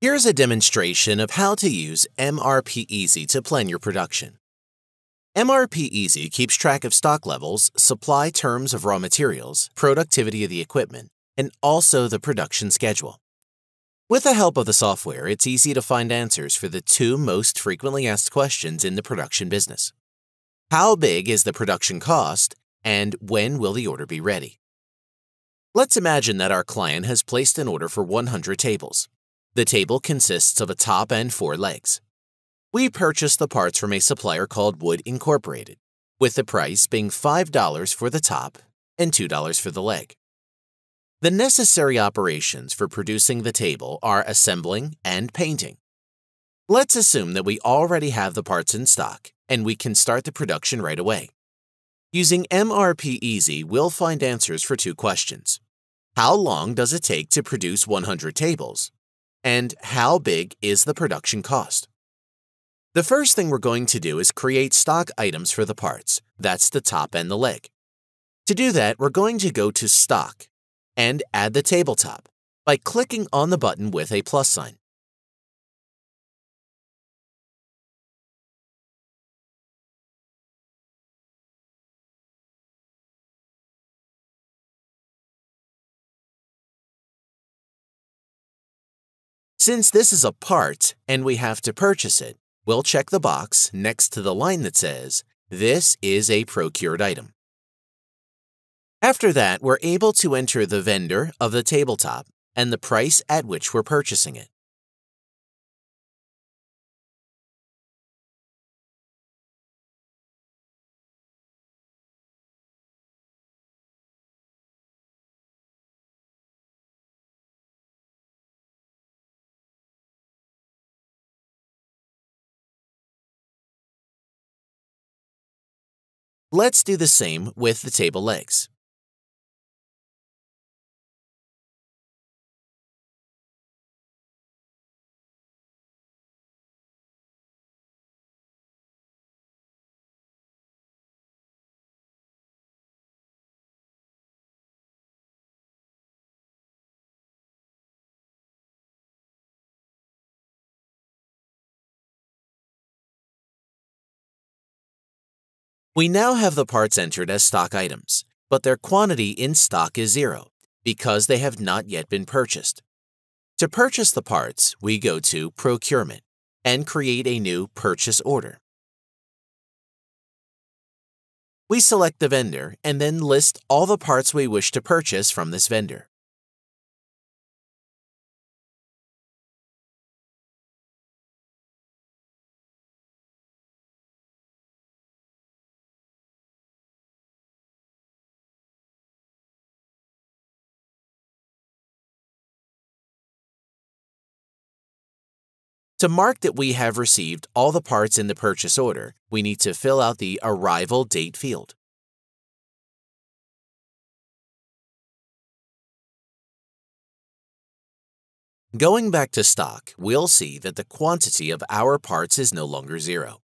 Here's a demonstration of how to use MRPEasy to plan your production. MRPEasy keeps track of stock levels, supply terms of raw materials, productivity of the equipment, and also the production schedule. With the help of the software, it's easy to find answers for the two most frequently asked questions in the production business. How big is the production cost, and when will the order be ready? Let's imagine that our client has placed an order for 100 tables. The table consists of a top and 4 legs. We purchased the parts from a supplier called Wood Incorporated, with the price being $5 for the top and $2 for the leg. The necessary operations for producing the table are assembling and painting. Let's assume that we already have the parts in stock and we can start the production right away. Using MRPEasy, we'll find answers for 2 questions. How long does it take to produce 100 tables? And how big is the production cost? The first thing we're going to do is create stock items for the parts. That's the top and the leg. To do that, we're going to go to Stock and add the tabletop by clicking on the button with a plus sign. Since this is a part and we have to purchase it, we'll check the box next to the line that says, "This is a procured item." After that, we're able to enter the vendor of the tabletop and the price at which we're purchasing it. Let's do the same with the table legs. We now have the parts entered as stock items, but their quantity in stock is 0 because they have not yet been purchased. To purchase the parts, we go to Procurement and create a new purchase order. We select the vendor and then list all the parts we wish to purchase from this vendor. To mark that we have received all the parts in the purchase order, we need to fill out the Arrival Date field. Going back to stock, we'll see that the quantity of our parts is no longer 0.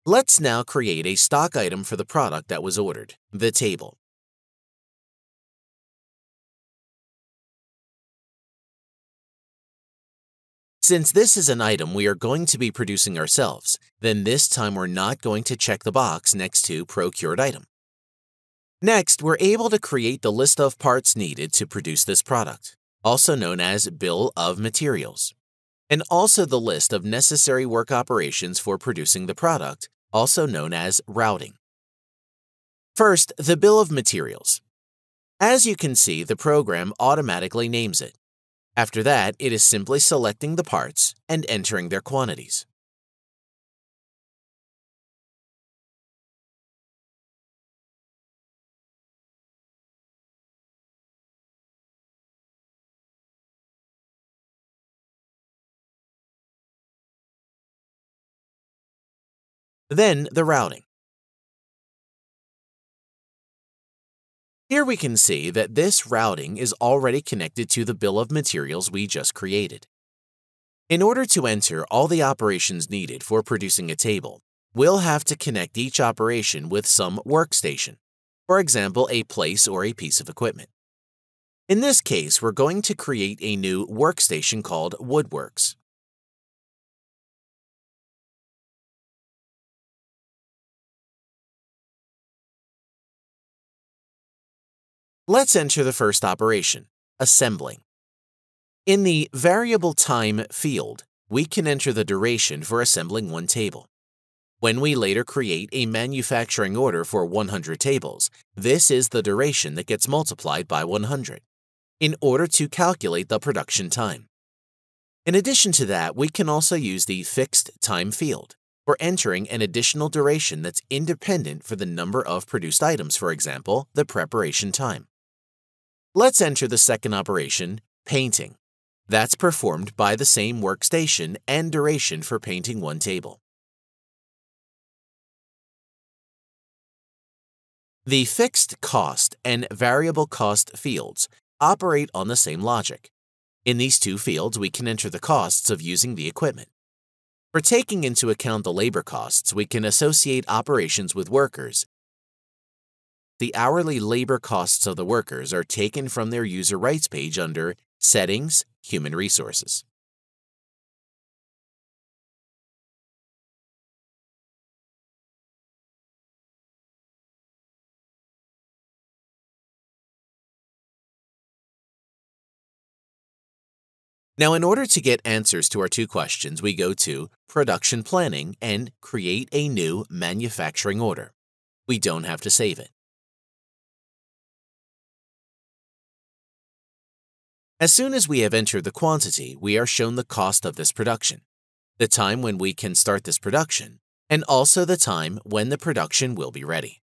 Let's now create a stock item for the product that was ordered, the table. Since this is an item we are going to be producing ourselves, then this time we're not going to check the box next to Procured Item. Next, we're able to create the list of parts needed to produce this product, also known as Bill of Materials, and also the list of necessary work operations for producing the product, also known as routing. First, the Bill of Materials. As you can see, the program automatically names it. After that, it is simply selecting the parts and entering their quantities. Then the routing. Here we can see that this routing is already connected to the bill of materials we just created. In order to enter all the operations needed for producing a table, we'll have to connect each operation with some workstation, for example, a place or a piece of equipment. In this case, we're going to create a new workstation called Woodworks. Let's enter the first operation, assembling. In the variable time field, we can enter the duration for assembling one table. When we later create a manufacturing order for 100 tables, this is the duration that gets multiplied by 100 in order to calculate the production time. In addition to that, we can also use the fixed time field for entering an additional duration that's independent for the number of produced items, for example, the preparation time. Let's enter the second operation, painting. That's performed by the same workstation and duration for painting one table. The fixed cost and variable cost fields operate on the same logic. In these two fields, we can enter the costs of using the equipment. For taking into account the labor costs, we can associate operations with workers. The hourly labor costs of the workers are taken from their user rights page under Settings, Human Resources. Now, in order to get answers to our two questions, we go to Production Planning and create a new manufacturing order. We don't have to save it. As soon as we have entered the quantity, we are shown the cost of this production, the time when we can start this production, and also the time when the production will be ready.